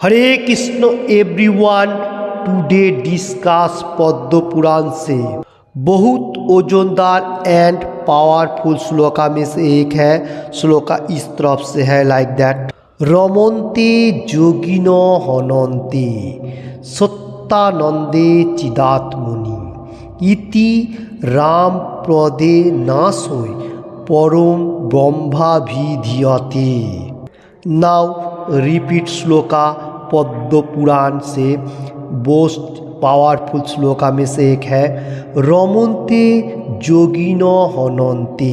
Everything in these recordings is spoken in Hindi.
हरे Krishna everyone, today discuss Padma Purana से बहुत ओजनदार एंड पावरफुल श्लोका में से एक है। श्लोका इस तरफ से है लाइक दैट। रमन्ते जोगिनो हनन्ते सत्यानंदे चिदात्मनि इति राम प्रदे नाशोय परम ब्रह्माभिधीयते। नाउ रिपीट श्लोका पद्म पुराण से मोस्ट पावरफुल श्लोका में से एक है। रमन्ते जोगिनो हनन्ते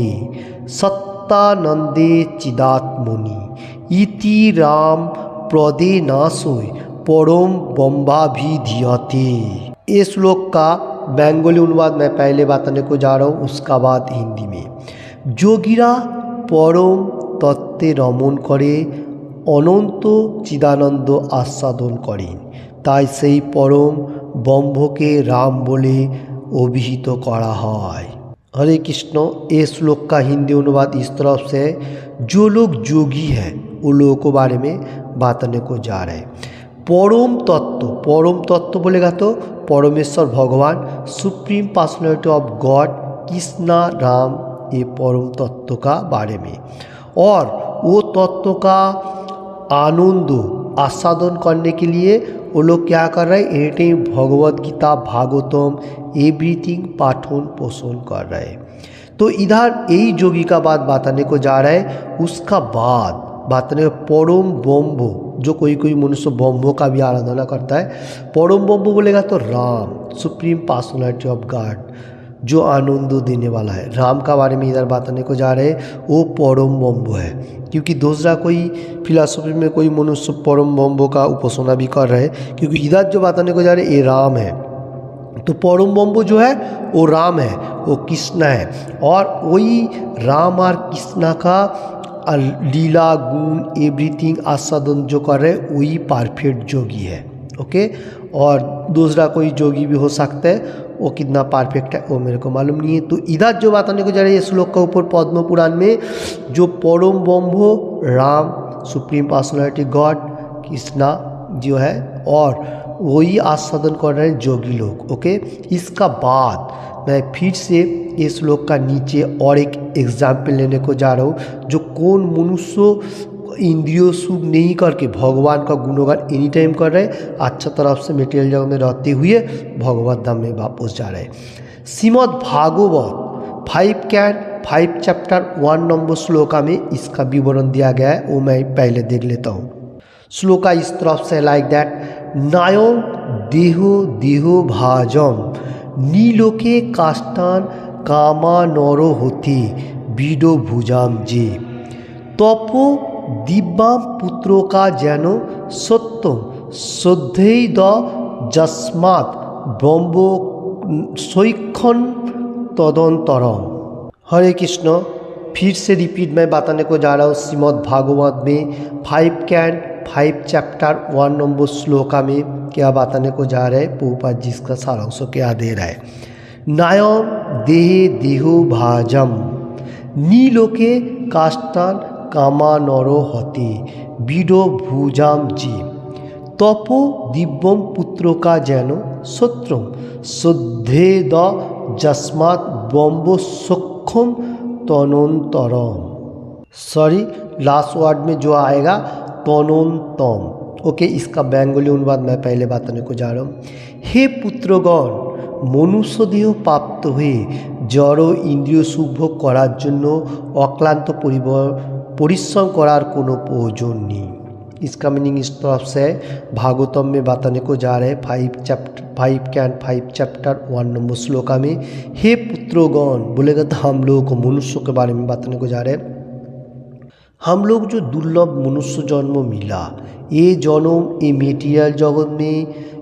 सत्यानंदे चिदात्मनि इति राम प्रदे नाशोय परम ब्रह्माभिधीयते। ये श्लोक का बेंगोली अनुवाद मैं पहले बताने को जा रहा हूँ, उसका बाद हिंदी में। जोगीरा परम तत्त्वे रमन करे অনন্ত চিদানন্দ আস্বাদন করেন, তাই সেই পরম ব্রহ্মকে রাম বলে অভিহিত করা হয়। हरे कृष्ण। ये श्लोक का हिंदी अनुवाद इस तरफ से है। जो लोग जोगी हैं उन लोगों के बारे में बताने को जा रहे हैं। परम तत्व बोलेगा तो परमेश्वर भगवान, supreme personality of God, Krishna Ram, ये परम तत्व का बारे में। और वो तत्व का आनंद आस्वादन करने के लिए वो लोग क्या कर रहे हैं, any time Bhagavad Gita, Bhagavatam, everything पाठन पोषण कर रहे हैं। तो इधर यही जोगी का बात बताने को जा रहा है। उसका बाद बताने परम ब्रह्म, जो कोई मनुष्य ब्रह्म का भी आराधना करता है। परम ब्रह्म बोलेगा तो Ram, supreme personality of God, जो आनंद देने वाला है। राम का बारे में इधर बताने को जा रहे हैं, वो परम ब्रह्म है। क्योंकि दूसरा कोई फिलॉसफी में कोई मनुष्य परम ब्रह्म का उपासना भी कर रहे हैं, क्योंकि इधर जो बताने को जा रहे हैं ये राम है। तो परम ब्रह्म जो है वो राम है, वो कृष्ण है। और वही राम और कृष्ण का लीला गुण एवरीथिंग आस्वादन जो कर रहे हैं वही परफेक्ट जोगी है। ओके। और दूसरा कोई जोगी भी हो सकता है, वो कितना परफेक्ट है वो मेरे को मालूम नहीं है। तो इधर जो बताने को जा रही है श्लोक के ऊपर पद्म पुराण में, जो परम ब्रह्म Ram, supreme personality God, Krishna जो है, और वही आस्वादन कर रहे हैं जोगी लोग। ओके। इसका बाद मैं फिर से इस श्लोक का नीचे और एक एग्जाम्पल लेने को जा रहा हूँ, जो कौन मनुष्य इंद्रियों सुख नहीं करके भगवान का गुणगान एनी टाइम कर रहे हैं, अच्छा तरफ से मेटेरियल जगत में रहते हुए भगवत धाम में वापस जा रहे हैं। श्रीमद् भागवत 5 चैप्टर 1 नंबर श्लोका में इसका विवरण दिया गया है, वो मैं पहले देख लेता हूँ। श्लोका इस तरफ से लाइक दैट। नायम देहो भाजम नीलोके काष्टान कामा नरो होती बीडो भुजाम जे तपो दिव्याम पुत्रों का जैनो सत्यम श्रद्धेय द जस्मात् ब्रह्म सैखन तदंतरम। हरे कृष्ण। फिर से रिपीट मैं बताने को जा रहा हूँ। श्रीमद् भागवत में 5 चैप्टर 1 नंबर श्लोका में क्या बताने को जा रहे हैं, प्रभुपाद जी इसका सारांश क्या दे रहा है। नायम देहो भाजम नीलोके काष्टान कामा नरो हते बीडो भुजाम जी तपो दिव्यम पुत्रों का जैनो सत्रम श्रद्धे द जस्मात् ब्रह्म सक्षम तनोन्तरम। सॉरी, लास्ट वर्ड में जो आएगा तनोन्तम। ओके। इसका बेंगोली अनुवाद मैं पहले बताने को जा रहा हूँ। हे पुत्रगण, मनुष्य देह प्राप्त हुए जड़ इंद्रिय सुख भोग करार जन्य अक्लांत परिश्रम करार कोनो प्रयोजन नहीं। इसका मीनिंग इस तरफ से भागवतम में बताने को जा रहे हैं 5 चैप्टर 1 नंबर श्लोका में। हे पुत्रोगण बोलेगा तो हम लोगों को मनुष्य के बारे में बताने को जा रहे हैं। हम लोग जो दुर्लभ मनुष्य जन्म मिला, ये जन्म ये मेटीरियल जगत में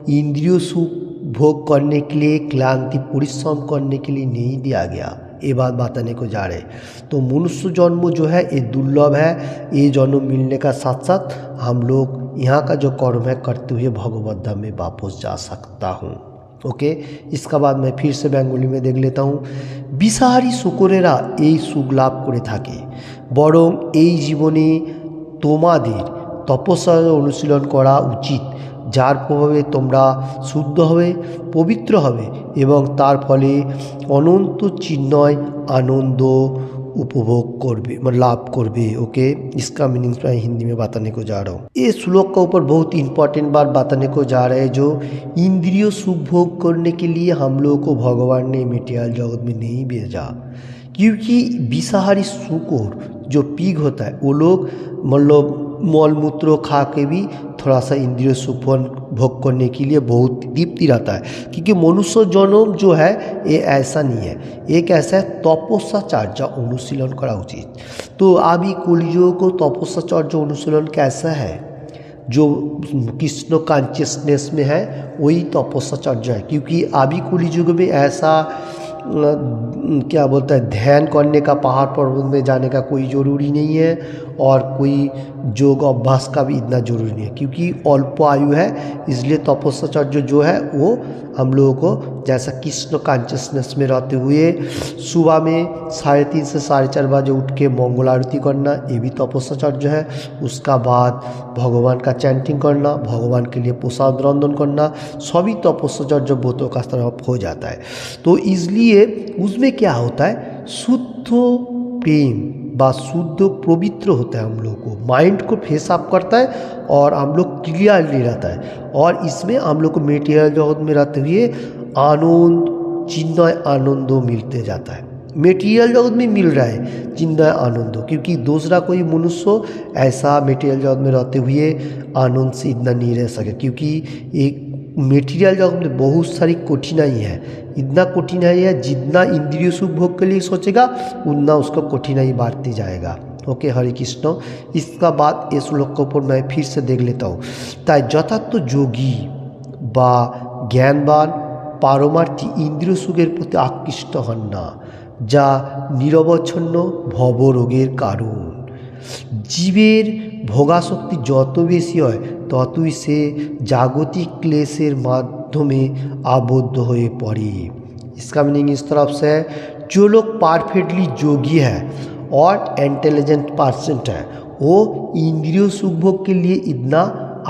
इंद्रियों सुख भोग करने के लिए, क्लांति परिश्रम करने के लिए नहीं दिया गया, ये बात बताने को जा रहे हैं। तो मनुष्य जन्म जो है ये दुर्लभ है। ये जन्म मिलने का साथ साथ हम लोग यहाँ का जो कर्म है करते हुए भगवत धाम में वापस जा सकता हूँ। ओके। इसका बाद मैं फिर से बेंगोली में देख लेता हूँ। बिसारी शुकरेरा এই সুখ লাভ করে থাকে, বরং এই জীবনে তোমাদের তপস্যা অনুশীলন করা উচিত, যার প্রভাবে তোমরা শুদ্ধ হবে, পবিত্র হবে এবং তার ফলে অনন্ত চিন্ময় आनंद उपभोग करबे मतलब लाभ करबे। ओके, इसका मीनिंग मैं हिंदी में बताने को जा रहा हूँ। ये श्लोक का ऊपर बहुत इंपॉर्टेंट बात बताने को जा रहा है, जो इंद्रियों सुख भोग करने के लिए हम लोगों को भगवान ने मेटेरियल जगत में नहीं भेजा, क्योंकि विषाहारी शुकर जो पीग होता है वो लोग मतलब मल मूत्र खा के भी थोड़ा सा इंद्रिय सुख भोग करने के लिए बहुत तृप्ति रहता है, क्योंकि मनुष्य जन्म जो है ये ऐसा नहीं है, एक ऐसा है तपस्याचार्य अनुशीलन करा उचित। तो अभी कलियुग को तपस्याचार्य अनुशीलन कैसा है, जो कृष्ण कॉन्शियसनेस में है वही तपस्याचार्य है, क्योंकि अभी कलियुग में ऐसा क्या बोलता है ध्यान करने का पहाड़ पर्वत में जाने का कोई ज़रूरी नहीं है और कोई योग अभ्यास का भी इतना ज़रूरी नहीं है, क्योंकि अल्प आयु है। इसलिए तपस्याचार्य जो है वो हम लोगों को जैसा कृष्ण कॉन्शियसनेस में रहते हुए सुबह में 3:30 से 4:30 बजे उठ के मंगल आरती करना, ये भी तपस्याचार्य है। उसका बाद भगवान का चैंटिंग करना, भगवान के लिए प्रसाद रंधन करना, सभी तपस्याचार्य बोतों का तरफ हो जाता है। तो इसलिए उसमें क्या होता है, शुद्ध प्रेम व शुद्ध पवित्र होता है, हम लोग को माइंड को फेस अप करता है और हम लोग क्लियरली रहता है। और इसमें हम लोग को मेटेरियल जगत में रहते हुए आनंद चिन्मय आनंद मिलते जाता है, मेटेरियल जगत में मिल रहा है चिन्मय आनंद, क्योंकि दूसरा कोई मनुष्य ऐसा मेटेरियल जगत में रहते हुए आनंद से इतना नहीं रह सके, क्योंकि एक मेटेरियल जगत में बहुत सारी कठिनाई है, इतना कठिनाई है जितना इंद्रिय सुख भोग के लिए सोचेगा उतना उसका कठिनाई बढ़ती जाएगा। ओके, हरे कृष्ण। इसका बाद इस श्लोक के ऊपर मैं फिर से देख लेता हूँ। ताई যথার্থ যোগী বা জ্ঞানবান পারমার্থী ইন্দ্রিয় সুখের প্রতি আকৃষ্ট হন না, যা নিরবচ্ছন্ন ভবরোগের কারণ। জীবের ভোগাসক্তি যত বেশি হয় ততই সে জাগতিक क्लेशेर माध्यमे आबद्ध হয়ে পড়ে। इसका मीनिंग इस तरफ से है, जो लोग परफेक्टली योगी है और इंटेलिजेंट पर्सन है वो इंद्रियों सुख भोग के लिए इतना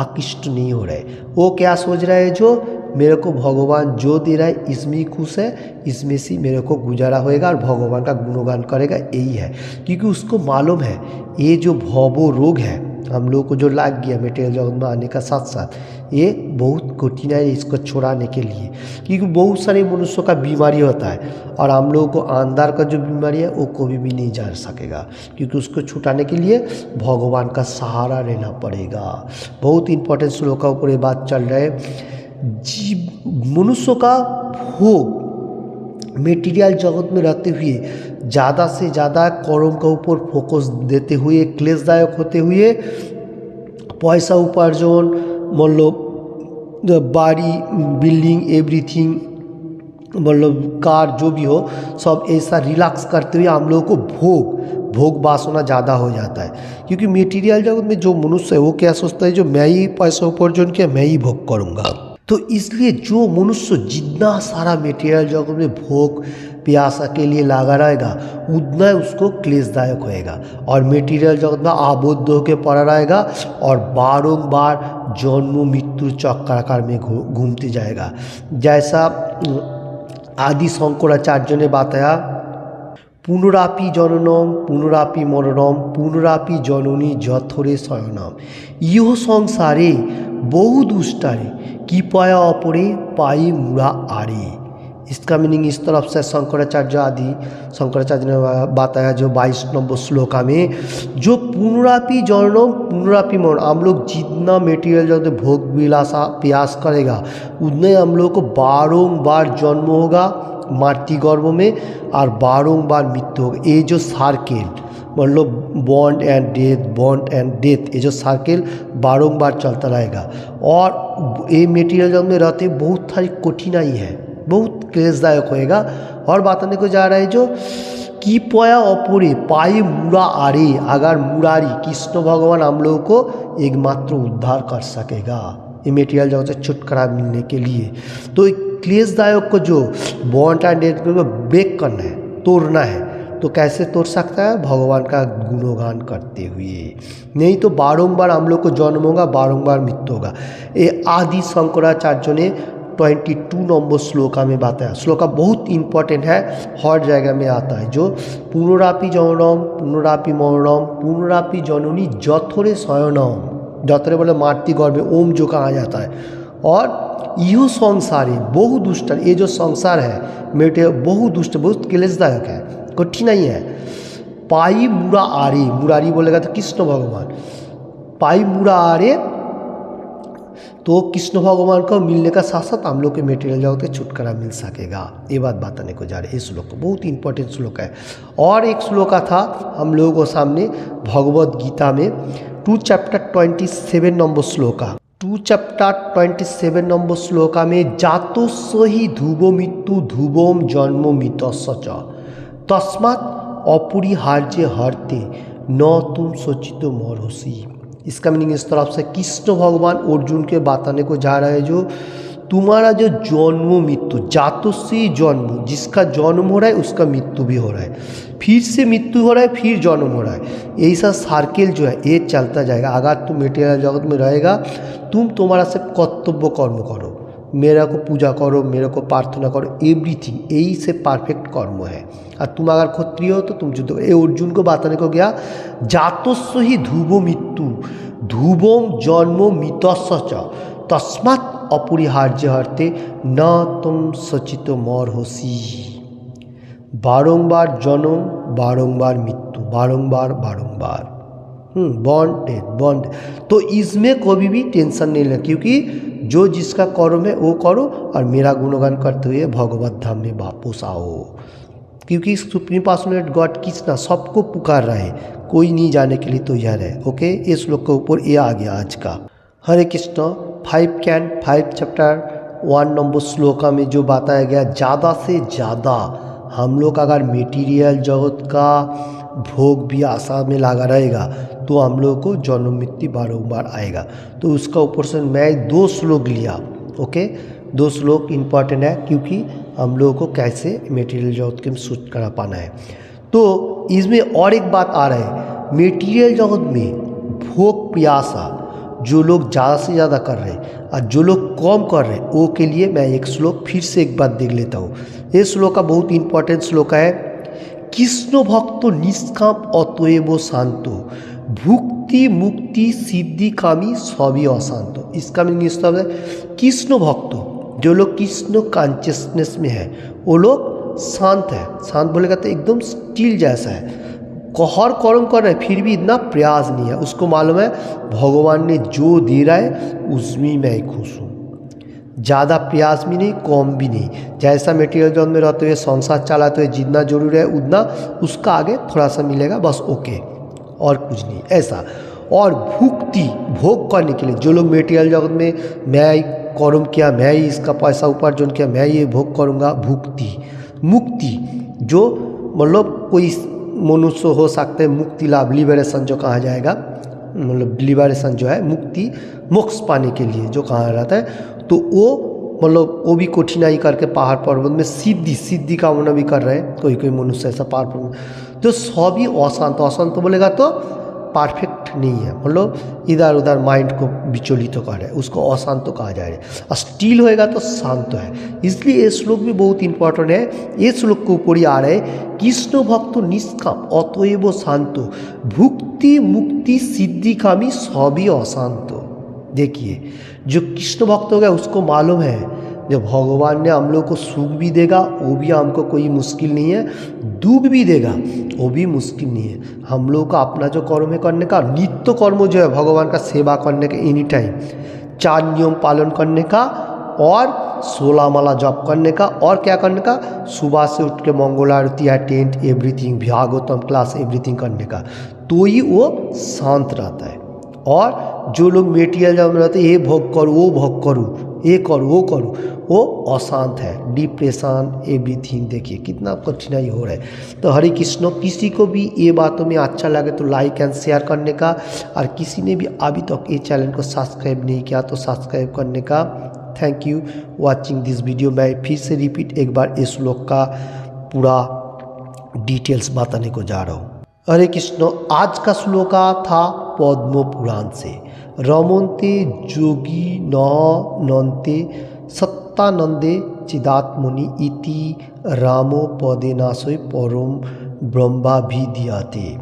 आकृष्ट नहीं हो रहा है। वो क्या सोच रहा है, जो मेरे को भगवान जो दे रहा है इसमें ही खुश है, इसमें से मेरे को गुजारा होएगा और भगवान का गुणगान करेगा, यही है। क्योंकि उसको मालूम है ये जो भवो रोग है हम लोग को जो लग गया मेटेरियल जगत में आने का साथ साथ, ये बहुत कठिन है इसको छुड़ाने के लिए, क्योंकि बहुत सारे मनुष्यों का बीमारी होता है और हम लोगों को अंदर का जो बीमारी है वो कभी भी नहीं जा सकेगा, क्योंकि उसको छुटाने के लिए भगवान का सहारा लेना पड़ेगा। बहुत इंपॉर्टेंट श्लोक का ऊपर ये बात चल रहा है। जीव मनुष्य का भोग मेटीरियल जगत में रहते हुए ज़्यादा से ज़्यादा कर्म के ऊपर फोकस देते हुए, क्लेशदायक होते हुए पैसा उपार्जन मतलब बाड़ी बिल्डिंग एवरीथिंग मतलब कार जो भी हो सब ऐसा रिलैक्स करते हुए हम लोगों को भोग वासना ज़्यादा हो जाता है। क्योंकि मेटीरियल जगत में जो मनुष्य है वो क्या सोचता है, जो मैं ही पैसा उपार्जन किया मैं ही भोग करूँगा। तो इसलिए जो मनुष्य जितना सारा मेटेरियल जगत में भोग प्यासा के लिए लगा रहेगा उतना उसको क्लेशदायक होएगा और मेटेरियल जगत में आबद्ध होकर पड़ा रहेगा और बारंबार जन्म मृत्यु चक्राकार में घूमते जाएगा। जैसा आदि शंकराचार्य ने बताया, पुनरापि जननम पुनरापि मरणम पुनरापि जननी जठरे शयनम इह संसारे बहु दुष्टारे कृपया अपरे पाई मुड़ा आरे। इसका मीनिंग इस तरफ से शंकराचार्य ने बताया जो 22 नंबर श्लोका में, जो पुनरापि जननम पुनरापि मरण, हम लोग जितना मेटीरियल जो भोग विलासा प्यास करेगा उतने हम लोग को बारंबार जन्म होगा मातृ गर्भ में और बारंबार मृत्यु होगा। ये जो सर्किल मतलब बॉन्ड एंड डेथ ये जो सर्किल बारंबार चलता रहेगा और ये मेटीरियल जगत में रहते बहुत सारी कठिनाई है, बहुत क्लेशदायक होएगा। और बताने को जा रहा है जो की पया अपरे पाए मुड़ा आरे, अगर मुरारी कृष्ण भगवान हम लोगों को एकमात्र उद्धार कर सकेगा ये मेटीरियल जगत से छुटकारा मिलने के लिए। तो क्लेशदायक को जो बॉन्ड एंड डेथ को ब्रेक करना है, तोड़ना है, तो कैसे तोड़ सकता है? भगवान का गुणगान करते हुए। नहीं तो बारंबार हम लोग को जन्म होगा, बारंबार मृत्यु होगा। ये आदि शंकराचार्य ने 22 नंबर श्लोका में बताया। श्लोका बहुत इंपॉर्टेंट है, हर जगह में आता है, जो पुनरापि जननम पुनरापि मरणम पुनरापि जननी जठरे शयनम। जठरे बोले मातृ गर्भ में ओम जो कहा जाता है। और यो संसार है बहु दुष्ट, ये जो संसार है मेटे बहु दुष्ट, बहुत क्लेशदायक है, कठिन नहीं है। पाई मुरा आरे, मुरारी बोलेगा तो कृष्ण भगवान, पाई मुरा आरे तो कृष्ण भगवान को मिलने का साथ साथ हम लोग के मेटेरियल जगत के छुटकारा मिल सकेगा। ये बात बताने को जा रहे हैं। इस श्लोक को बहुत इंपॉर्टेंट श्लोक है। और एक श्लोका था हम लोगों को सामने भगवद गीता में 2 chapter 27 number shloka, 2 chapter 27 number shloka में जातो सही ध्रुवो मृत्यु ध्रुवोम जन्मो मितस्य च तस्मात् अपरिहार्य हरते न तुम सोचितो मरोसी। इसका मीनिंग इस तरफ से कृष्ण भगवान अर्जुन के बताने को जा रहा है, जो तुम्हारा जो जन्म मृत्यु, जातो से जन्म, जिसका जन्म हो रहा है उसका मृत्यु भी हो रहा है, फिर से मृत्यु हो रहा है, फिर जन्म हो रहा है। ऐसा सर्किल जो है ये चलता जाएगा। अगर तुम मेटेरियल जगत में रहेगा, तुम तुम्हारा सिर्फ कर्तव्य कर्म करो, मेरा को पूजा करो, मेरे को प्रार्थना करो, एवरीथिंग, यही से परफेक्ट कर्म है। और तुम अगर क्षत्रिय हो तो तुम युद्ध। ये अर्जुन को बताने को गया, जातस्व ही ध्रुवो मृत्यु ध्रुवोम जन्मो मितस्य च तस्मात् अपरिहार्य हरते न तुम सचितो मरहोसी। बारंबार जन्म, बारंबार मृत्यु, बारंबार बारंबार बॉन्ड। तो इसमें कभी भी टेंशन नहीं ले, क्योंकि जो जिसका कर्म है वो करो और मेरा गुणगान करते हुए भगवत धाम में वापस आओ। क्योंकि सुप्रीम पर्सनैलिटी गॉड कृष्णा सबको पुकार रहा है, कोई नहीं जाने के लिए तैयार है। ओके, इस श्लोक के ऊपर ये आ गया आज का। हरे कृष्ण 5 चैप्टर 1 नंबर श्लोका में जो बताया गया, ज़्यादा से ज़्यादा हम लोग अगर मेटीरियल जगत का भोग भी आशा में लगा रहेगा तो हम लोग को जन्म मृत्यु बारंबार आएगा। तो उसका ऊपर से मैं 2 श्लोक लिया। ओके, 2 श्लोक इम्पॉर्टेंट है, क्योंकि हम लोगों को कैसे मेटीरियल जगत के सूट करा पाना है। तो इसमें और एक बात आ रहा है, मेटीरियल जगत में भोग प्यासा जो लोग ज़्यादा से ज़्यादा कर रहे हैं और जो लोग कम कर रहे हैं, वो के लिए मैं एक श्लोक फिर से एक बात देख लेता हूँ। ये श्लोक का बहुत इंपॉर्टेंट श्लोक है। कृष्ण भक्त निष्काम अतएव शांतो भुक्ति मुक्ति सिद्धि कामी सभी अशांतो। इसका मीनिंग इस तरह है, कृष्ण भक्त जो लोग कृष्ण कॉन्शियसनेस में है वो लोग शांत है। शांत बोलेगा तो एकदम स्टिल जैसा है, हर कर्म कर रहे हैं फिर भी इतना प्रयास नहीं है। उसको मालूम है भगवान ने जो दे रहा है उसमें मैं खुश हूँ, ज़्यादा प्रयास भी नहीं, कम भी नहीं। जैसा मेटीरियल जगत में रहते हुए संसार चलाते हुए जितना जरूरी है उतना उसका आगे थोड़ा सा मिलेगा, बस ओके, और कुछ नहीं ऐसा। और भुक्ति भोग करने के लिए जो लोग मेटीरियल जगत में मैं कर्म किया, मैं ही इसका पैसा उपार्जन किया, मैं ये भोग करूँगा, भुक्ति। मुक्ति जो मतलब कोई मनुष्य हो सकते हैं, मुक्ति लाभ लिबरेशन जो कहा जाएगा, मतलब लिबरेशन जो है मुक्ति मोक्ष पाने के लिए जो कहा जाता है, तो वो मतलब वो भी कठिनाई करके पहाड़ पर्वत में सिद्धि कामना भी कर रहे हैं। कोई मनुष्य ऐसा पहाड़ पर्वत तो सभी अशांत बोलेगा तो परफेक्ट नहीं है, मतलब इधर उधर माइंड को विचलित कर रहे हैं, उसको अशांत कहा जा रहा है। स्टील होएगा तो शांत है। इसलिए ये श्लोक भी बहुत इंपॉर्टेंट है। ये श्लोक के ऊपर ही आ रहे हैं, कृष्ण भक्त निष्काम अतएव शांतो भुक्ति मुक्ति सिद्धि कामी सभी अशांतो। देखिए जो कृष्ण भक्त हो गया उसको मालूम है जब भगवान ने हम लोग को सुख भी देगा वो भी हमको कोई मुश्किल नहीं है, दुख भी देगा वो भी मुश्किल नहीं है। हम लोग का अपना जो कर्म है करने का, नित्य कर्म जो है भगवान का सेवा करने का, एनी टाइम 4 नियम पालन करने का और 16 माला जप करने का, और क्या करने का, सुबह से उठ के मंगल आरती attend everything, Bhagavatam class everything करने का, तो ही वो शांत रहता है। और जो लोग मेटीरियल जब रहते हैं ये भोग करो वो भोग करो, ये करो वो करो, वो अशांत है, डिप्रेशन एवरीथिंग। देखिए कितना कठिनाई हो रहा है। तो हरे कृष्ण, किसी को भी ये बातों में अच्छा लगे तो लाइक एंड शेयर करने का, और किसी ने भी अभी तक ये चैनल को सब्सक्राइब नहीं किया तो सब्सक्राइब करने का। Thank you watching this video. मैं फिर से रिपीट एक बार इस श्लोक का पूरा डिटेल्स बताने को जा रहा हूँ। हरे कृष्ण। आज का श्लोका था पद्म पुराण से। रमन्ते जोगी न नन्ते सत्तानंदे चिदात्मनि इति रामो पदे नाशोय परम ब्रह्माभिधीयते।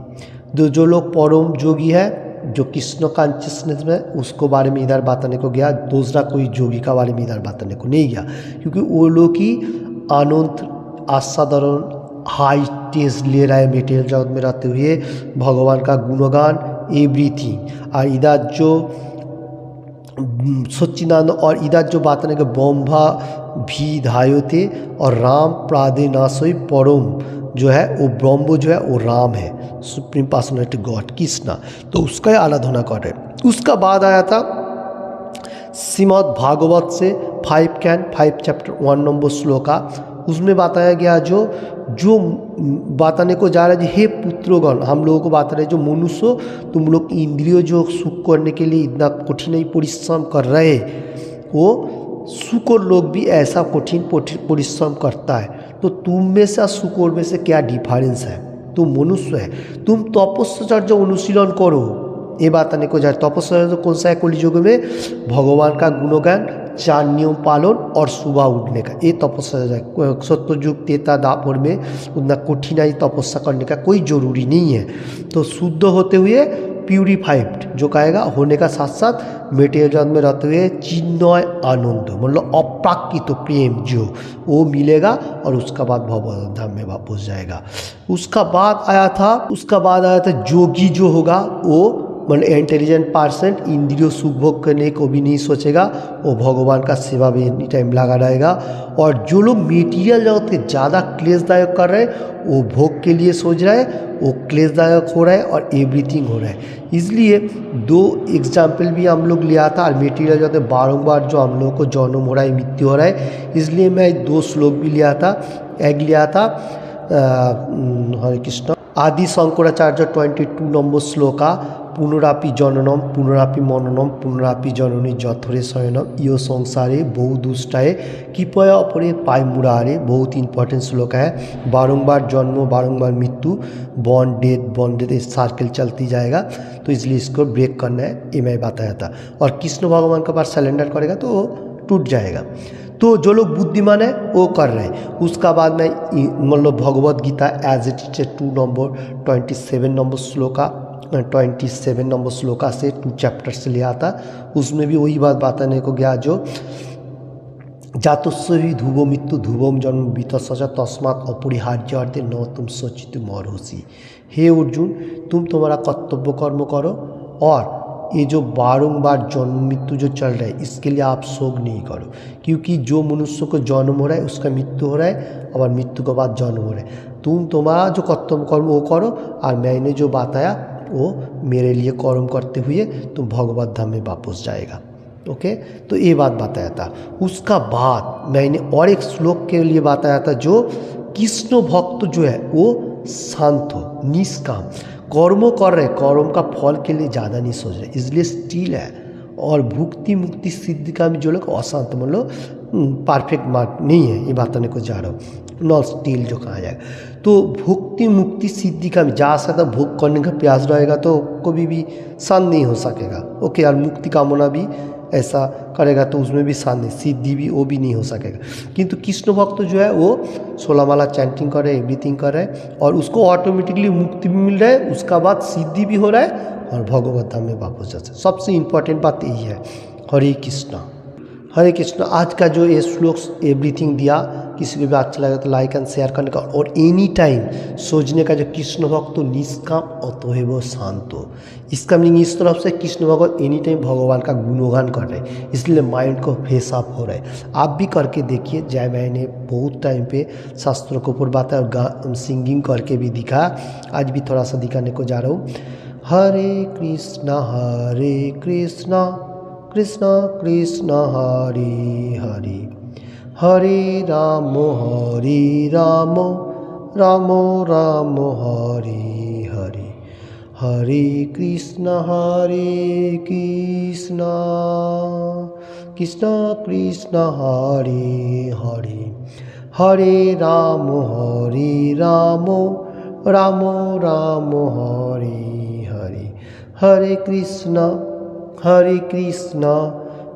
जो लोग परम जोगी है, जो कृष्ण कॉन्शियसनेस में, उसको बारे में इधर बताने को गया। दूसरा कोई जोगी का बारे में इधर बताने को नहीं गया, क्योंकि वो लोग ही आनंद असाधारण हाई टेस्ट ले रहा है मेटेरियल जगत में रहते हुए, भगवान का गुणगान एवरीथिंग। और इधर जो सच्चिदानंद और इधर जो बात नहीं कि ब्रह्मा भी धायो थे और राम प्रादे नाशोय परम जो है वो ब्रह्म जो है वो राम है, सुप्रीम पर्सनैलिटी गॉड कृष्णा, तो उसका आराधना कर रहे। उसका बाद आया था श्रीमद् भागवत से 5 चैप्टर 1 नंबर श्लोका। उसमें बताया गया जो बताने को जा रहा है, हे पुत्रोगण, हम लोगों को बता रहे जो मनुष्य तुम लोग इंद्रियों जो सुख करने के लिए इतना कठिन परिश्रम कर रहे, वो शुक्र लोग भी ऐसा कठिन परिश्रम करता है। तो तुम में से शुक्र में से क्या डिफरेंस है? तुम मनुष्य है, तुम तपस्या अनुशीलन करो। ये बात आने को जाए तपस्या कौन सा है? कलियुग में भगवान का गुणगान, 4 नियम पालन और सुबह उठने का, ये तपस्या है। सत्ययुग त्रेता द्वापर में उतना कठिनाई तपस्या करने का कोई जरूरी नहीं है। तो शुद्ध होते हुए प्यूरिफाइड जो कहेगा होने का साथ साथ मेटेरियल जगत में रहते हुए चिन्मय आनंद मतलब अप्राकृत प्रेम जो वो मिलेगा और उसका बाद भगवत धाम में वापस जाएगा। उसका बाद आया था जोगी जो होगा वो मतलब इंटेलिजेंट पर्सन, इंद्रियों सुख भोग करने को भी नहीं सोचेगा, वो भगवान का सेवा में एनी टाइम लगा रहेगा। और जो लोग मेटीरियल जगत के ज़्यादा क्लेशदायक कर रहे हैं वो भोग के लिए सोच रहा है, वो क्लेशदायक हो रहा है और एवरीथिंग हो रहा है। इसलिए 2 एग्जाम्पल भी हम लोग लिया था। और मेटीरियल जगत में बारंबार जो हम लोग को जन्म हो रहा है, मृत्यु हो रहा है, इसलिए मैं 2 श्लोक भी लिया था। एक लिया था हरे कृष्ण आदि शंकराचार्य 22 नंबर श्लोका, पुनरापि जननम पुनरापि मननम पुनरापि जननी जठरे शयनम यो संसारे बहु दुष्टाए कृपया अपरे पाए मुरारे। बहुत इंपॉर्टेंट श्लोक है। बारंबार जन्म बारंबार मृत्यु, बॉर्न डेथ सर्कल चलती जाएगा, तो इसलिए इसको ब्रेक करना है, ये मैं बताया था। और कृष्ण भगवान के पास सरेंडर करेगा तो वो टूट जाएगा। तो जो लोग बुद्धिमान है वो कर रहे हैं। उसका बाद में मतलब Bhagavad Gita as it is 2 number 27 number shloka 27 number shloka से 2 चैप्टर से लिया था। उसमें भी वही बात बताने को गया जो जातस्य ही ध्रुवो मृत्यु ध्रुवम जन्म वितस्य तस्मात् अपरिहार्य अर्थे न तुम सोचित मरोसी। हे अर्जुन, तुम तुम्हारा कर्तव्य कर्म करो और ये जो बारंबार जन्म मृत्यु जो चल रहा है इसके लिए आप शोक नहीं करो, क्योंकि जो मनुष्य को जन्म हो रहा है उसका मृत्यु हो रहा है और मृत्यु के बाद जन्म हो रहा है। तुम तुम्हारा जो कर्तव्य कर्म वो करो और मैंने जो बताया वो मेरे लिए कर्म करते हुए तुम भगवत धाम में वापस जाएगा। ओके, तो ये बात बताया था। उसका बाद मैंने और एक श्लोक के लिए बताया था जो कृष्ण भक्त जो है वो शांत हो, निष्काम कर्म कर रहे, कर्म का फल के लिए ज़्यादा नहीं सोच रहे, इसलिए स्टील है। और भुक्ति मुक्ति सिद्धि का भी जो लोग अशांत मतलब परफेक्ट मार्क नहीं है, ये बताने को जा रहा हूँ, नॉट स्टील जो कहा जाएगा। तो भुक्ति मुक्ति सिद्धि का भी जा सकता, भोग करने का प्यास रहेगा तो कभी भी शांत नहीं हो सकेगा। ओके, और मुक्ति कामना भी ऐसा करेगा तो उसमें भी शांत नहीं, सिद्धि भी वो भी नहीं हो सकेगा। किंतु कृष्ण भक्त जो है वो 16 माला चैंटिंग कर रहे, एवरीथिंग कर रहे हैं और उसको ऑटोमेटिकली मुक्ति भी मिल रहा है, उसका बाद सिद्धि भी हो रहा है और भगवत धाम में वापस जाते हैं। सबसे इम्पोर्टेंट बात यही है। हरे कृष्णा हरे कृष्ण। आज का जो ये श्लोक एवरीथिंग दिया, किसी को भी अच्छा लगा तो लाइक एंड शेयर करने का और एनी टाइम सोचने का जो कृष्ण भक्त तो निष्काम अतएव शांत हो। इसका मीनिंग इस तरफ से कृष्ण भगवान एनी टाइम भगवान का गुणगान कर रहे हैं, इसलिए माइंड को फ्रेश अप हो रहा है। आप भी करके देखिए। जय मैंने बहुत टाइम पे शास्त्रों के ऊपर बात है और सिंगिंग करके भी दिखा, आज भी थोड़ा सा दिखाने को जा रहा हूँ। Hare Krishna Krishna Krishna Hare Hare, Hare Ram Ram Ram Hare Hare, Hare Krishna Krishna Krishna Hare Hare, Hare Ram Ram Ram Hare Hare, Hare Krishna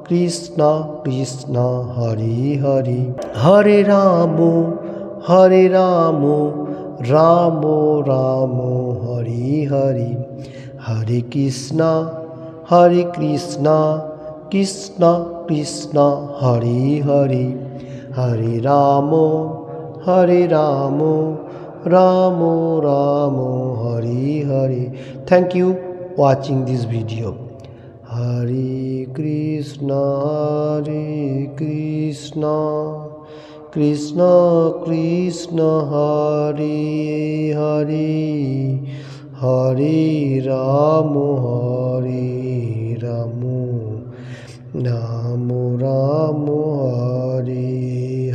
Krishna Krishna Hare Hare, Hare Ram Ram Ram Hare Hare, Hare Krishna Krishna Krishna Hare Hare, Hare Ram Ram Ram Hare Hare. Thank you watching this video. Hare Krishna Krishna Krishna Hare Hare, Hare Ram Ram Ram Hare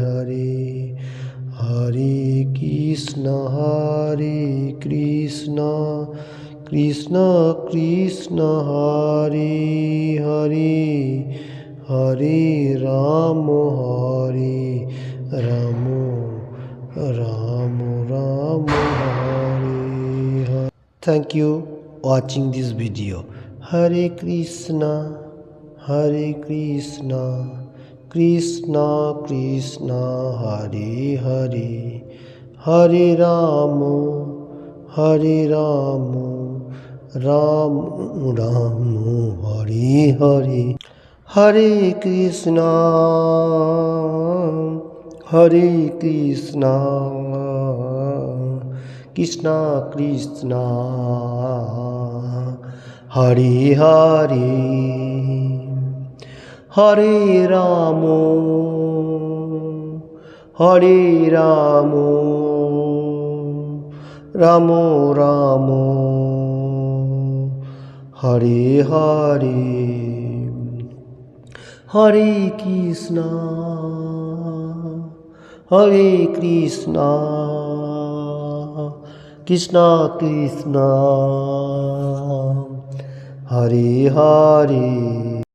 Hare, Hare Krishna Krishna Krishna Hare Hare, Hare Ram Ram Ram Hare Hare। Thank you watching this video. Hare Krishna Krishna Krishna Hare Hare, Hare Ram Ram Ram Hare Hare, Hare Krishna Krishna Krishna Hare Hare, Hare Ram Ram Ram Hare Hare, Hare Krishna Krishna Krishna Hare Hare।